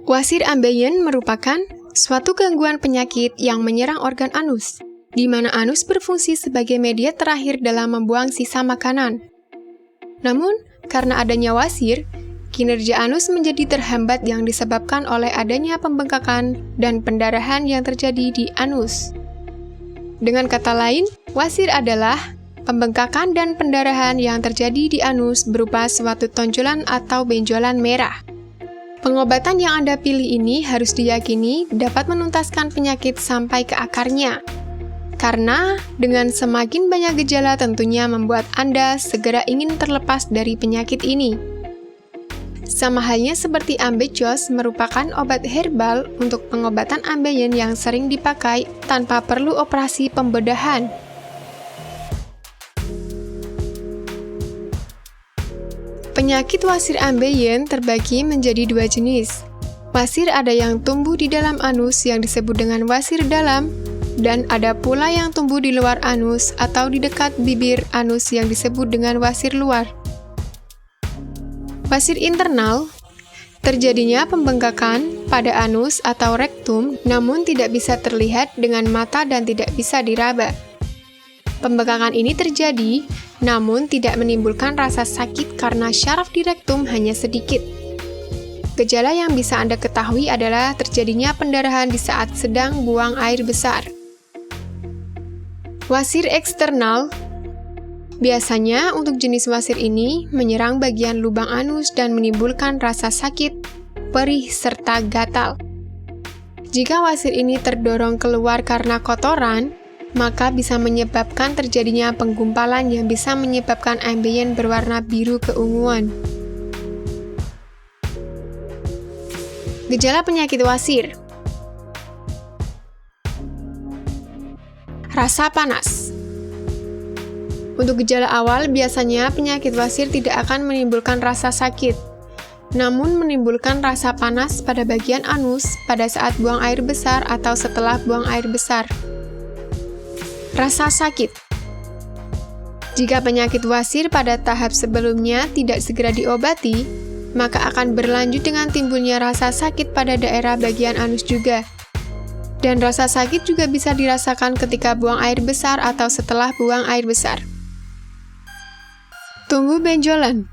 Wasir ambeien merupakan suatu gangguan penyakit yang menyerang organ anus, di mana anus berfungsi sebagai media terakhir dalam membuang sisa makanan. Namun, karena adanya wasir, kinerja anus menjadi terhambat yang disebabkan oleh adanya pembengkakan dan pendarahan yang terjadi di anus. Dengan kata lain, wasir adalah pembengkakan dan pendarahan yang terjadi di anus berupa suatu tonjolan atau benjolan merah. Pengobatan yang Anda pilih ini harus diyakini dapat menuntaskan penyakit sampai ke akarnya. Karena dengan semakin banyak gejala tentunya membuat Anda segera ingin terlepas dari penyakit ini. Sama halnya seperti Ambejos merupakan obat herbal untuk pengobatan ambeien yang sering dipakai tanpa perlu operasi pembedahan. Penyakit wasir ambeien terbagi menjadi dua jenis. Wasir ada yang tumbuh di dalam anus yang disebut dengan wasir dalam, dan ada pula yang tumbuh di luar anus atau di dekat bibir anus yang disebut dengan wasir luar. Wasir internal, terjadinya pembengkakan pada anus atau rektum, namun tidak bisa terlihat dengan mata dan tidak bisa diraba. Pembengkakan ini terjadi, namun tidak menimbulkan rasa sakit karena syaraf di rektum hanya sedikit. Gejala yang bisa Anda ketahui adalah terjadinya pendarahan di saat sedang buang air besar. Wasir eksternal, biasanya untuk jenis wasir ini menyerang bagian lubang anus dan menimbulkan rasa sakit, perih, serta gatal. Jika wasir ini terdorong keluar karena kotoran, maka bisa menyebabkan terjadinya penggumpalan yang bisa menyebabkan ambeien berwarna biru keunguan. Gejala penyakit wasir. Rasa panas. Untuk gejala awal, biasanya penyakit wasir tidak akan menimbulkan rasa sakit, namun menimbulkan rasa panas pada bagian anus pada saat buang air besar atau setelah buang air besar. Rasa sakit. Jika penyakit wasir pada tahap sebelumnya tidak segera diobati, maka akan berlanjut dengan timbulnya rasa sakit pada daerah bagian anus juga. Dan rasa sakit juga bisa dirasakan ketika buang air besar atau setelah buang air besar. Tumbuh benjolan.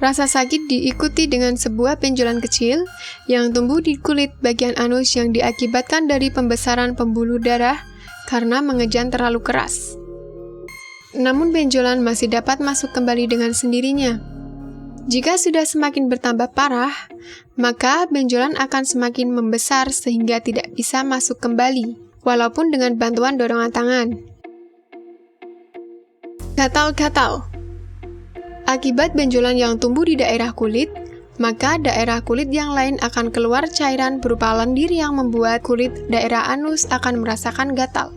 Rasa sakit diikuti dengan sebuah benjolan kecil yang tumbuh di kulit bagian anus yang diakibatkan dari pembesaran pembuluh darah karena mengejan terlalu keras. Namun benjolan masih dapat masuk kembali dengan sendirinya. Jika sudah semakin bertambah parah, maka benjolan akan semakin membesar sehingga tidak bisa masuk kembali, walaupun dengan bantuan dorongan tangan. Gatal-gatal. Akibat benjolan yang tumbuh di daerah kulit, maka daerah kulit yang lain akan keluar cairan berupa lendir yang membuat kulit daerah anus akan merasakan gatal.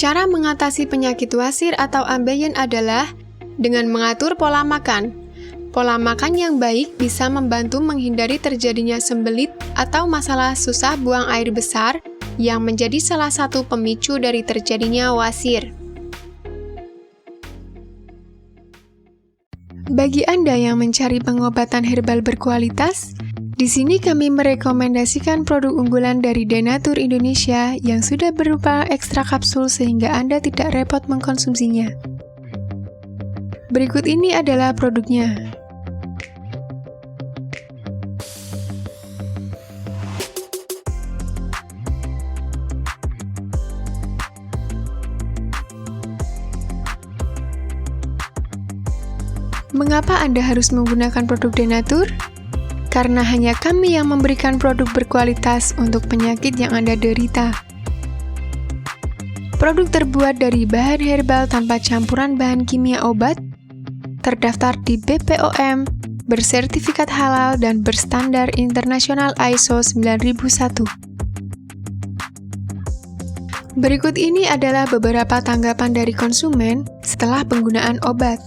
Cara mengatasi penyakit wasir atau ambeien adalah dengan mengatur pola makan. Pola makan yang baik bisa membantu menghindari terjadinya sembelit atau masalah susah buang air besar yang menjadi salah satu pemicu dari terjadinya wasir. Bagi Anda yang mencari pengobatan herbal berkualitas, di sini kami merekomendasikan produk unggulan dari Denatur Indonesia yang sudah berupa ekstra kapsul sehingga Anda tidak repot mengkonsumsinya. Berikut ini adalah produknya. Mengapa Anda harus menggunakan produk Denatur? Karena hanya kami yang memberikan produk berkualitas untuk penyakit yang Anda derita. Produk terbuat dari bahan herbal tanpa campuran bahan kimia obat, terdaftar di BPOM, bersertifikat halal dan berstandar internasional ISO 9001. Berikut ini adalah beberapa tanggapan dari konsumen setelah penggunaan obat.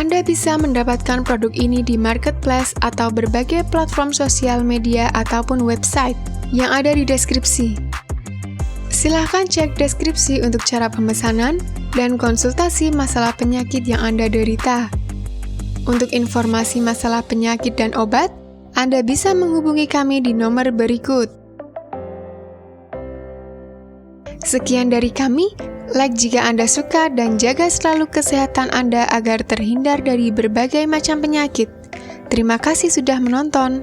Anda bisa mendapatkan produk ini di marketplace atau berbagai platform sosial media ataupun website yang ada di deskripsi. Silahkan cek deskripsi untuk cara pemesanan dan konsultasi masalah penyakit yang Anda derita. Untuk informasi masalah penyakit dan obat, Anda bisa menghubungi kami di nomor berikut. Sekian dari kami, like jika Anda suka dan jaga selalu kesehatan Anda agar terhindar dari berbagai macam penyakit. Terima kasih sudah menonton.